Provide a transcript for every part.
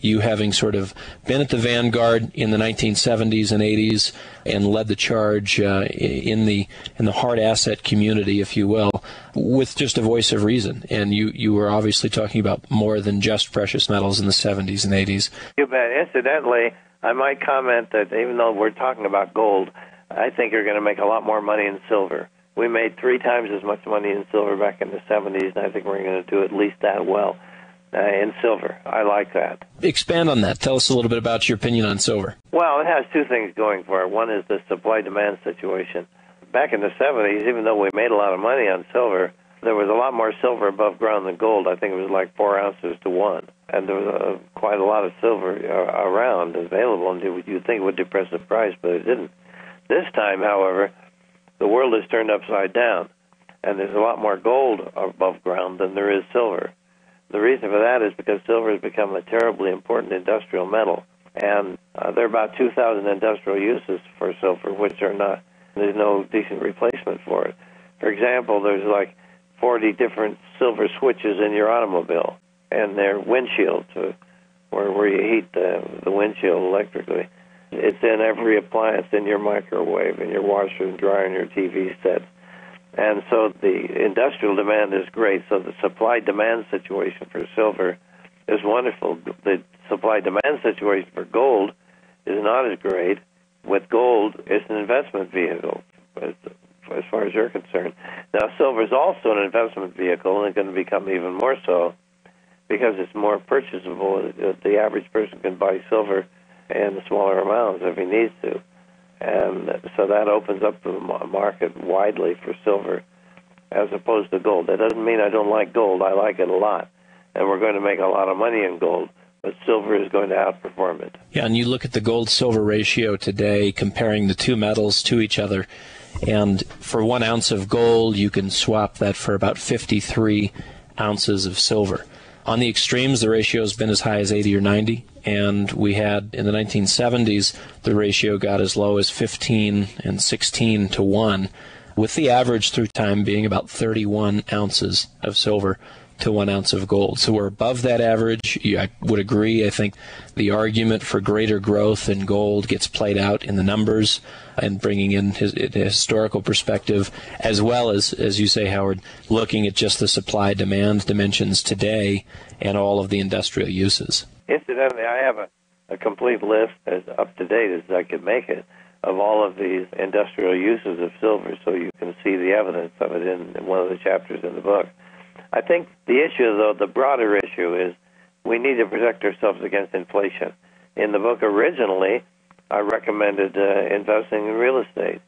you having sort of been at the vanguard in the 1970s and 80s and led the charge in the hard asset community, if you will, with just a voice of reason. And you were obviously talking about more than just precious metals in the 70s and 80s. You bet. Incidentally, I might comment that even though we're talking about gold, I think you're going to make a lot more money in silver. We made 3 times as much money in silver back in the 70s, and I think we're going to do at least that well in silver. I like that. Expand on that. Tell us a little bit about your opinion on silver. Well, it has 2 things going for it. One is the supply-demand situation. Back in the 70s, even though we made a lot of money on silver, there was a lot more silver above ground than gold. I think it was like 4 ounces to 1. And there was quite a lot of silver around available, and you'd think it would depress the price, but it didn't. This time, however, the world is turned upside down, and there's a lot more gold above ground than there is silver. The reason for that is because silver has become a terribly important industrial metal, and there are about 2,000 industrial uses for silver, which are not, there's no decent replacement for it. For example, there's like 40 different silver switches in your automobile, and they're windshields, where you heat the windshield electrically. It's in every appliance, in your microwave, in your washer and dryer, and your TV sets. And so the industrial demand is great. So the supply-demand situation for silver is wonderful. The supply-demand situation for gold is not as great. With gold, it's an investment vehicle, as far as you're concerned. Now, silver is also an investment vehicle, and it's going to become even more so because it's more purchasable. The average person can buy silver in smaller amounts if he needs to. And so that opens up the market widely for silver as opposed to gold. That doesn't mean I don't like gold. I like it a lot. And we're going to make a lot of money in gold, but silver is going to outperform it. Yeah, and you look at the gold-silver ratio today, comparing the 2 metals to each other, and for 1 ounce of gold, you can swap that for about 53 ounces of silver. On the extremes, the ratio has been as high as 80 or 90, and we had, in the 1970s, the ratio got as low as 15 and 16 to 1, with the average through time being about 31 ounces of silver to 1 ounce of gold. So we're above that average. I would agree. I think the argument for greater growth in gold gets played out in the numbers and bringing in a historical perspective, as well as you say, Howard, looking at just the supply-demand dimensions today and all of the industrial uses. Incidentally, I have a complete list, as up-to-date as I could make it, of all of these industrial uses of silver, so you can see the evidence of it in one of the chapters in the book. I think the issue, though, the broader issue is we need to protect ourselves against inflation. In the book originally, I recommended investing in real estate.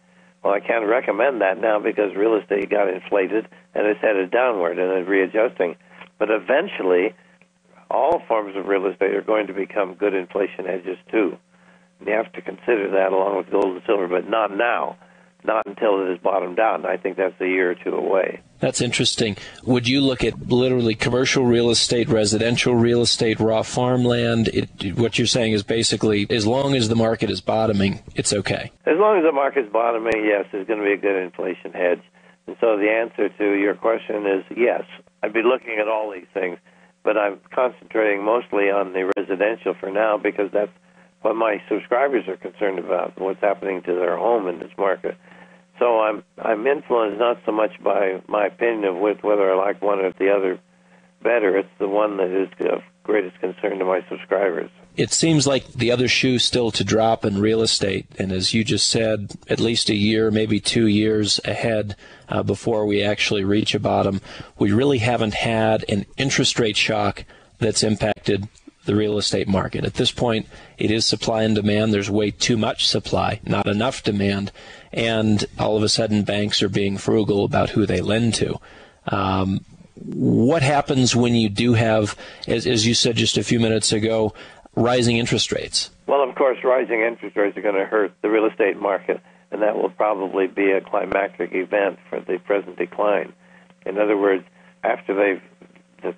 Well, I can't recommend that now because real estate got inflated and it's headed downward and it's readjusting. But eventually, all forms of real estate are going to become good inflation hedges, too. And you have to consider that along with gold and silver, but not now. Not until it is bottomed out, and I think that's a year or 2 away. That's interesting. Would you look at literally commercial real estate, residential real estate, raw farmland? What you're saying is basically, as long as the market is bottoming, it's okay. As long as the market's bottoming, yes, there's going to be a good inflation hedge. And so the answer to your question is yes. I'd be looking at all these things, but I'm concentrating mostly on the residential for now because that's what my subscribers are concerned about, what's happening to their home in this market. So I'm influenced not so much by my opinion of whether I like one or the other better. It's the one that is of greatest concern to my subscribers. It seems like the other shoe still to drop in real estate, and as you just said, at least a year, maybe 2 years ahead before we actually reach a bottom. We really haven't had an interest rate shock that's impacted the real estate market. At this point, it is supply and demand. There's way too much supply, not enough demand, and all of a sudden banks are being frugal about who they lend to. What happens when you do have, as you said just a few minutes ago, rising interest rates? Well, of course, rising interest rates are going to hurt the real estate market, and that will probably be a climactic event for the present decline. In other words, after the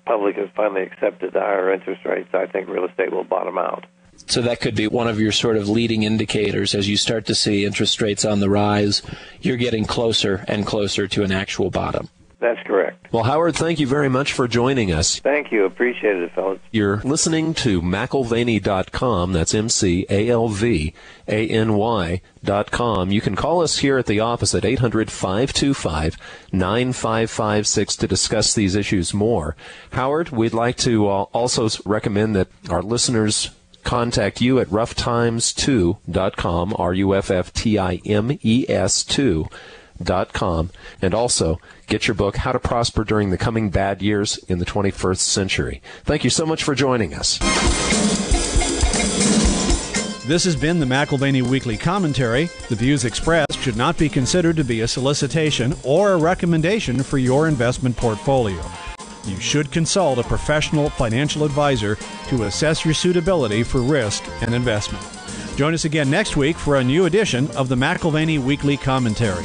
public has finally accepted the higher interest rates, I think real estate will bottom out. So that could be one of your sort of leading indicators. As you start to see interest rates on the rise, you're getting closer and closer to an actual bottom. That's correct. Well, Howard, thank you very much for joining us. Thank you. Appreciate it, fellas. You're listening to McAlvany.com. That's McAlvany.com. You can call us here at the office at 800-525-9556 to discuss these issues more. Howard, we'd like to also recommend that our listeners contact you at rufftimes2.com, RUFFTIMES2.com, and also get your book, How to Prosper During the Coming Bad Years in the 21st Century. Thank you so much for joining us. This has been the McAlvany Weekly Commentary. The views expressed should not be considered to be a solicitation or a recommendation for your investment portfolio. You should consult a professional financial advisor to assess your suitability for risk and investment. Join us again next week for a new edition of the McAlvany Weekly Commentary.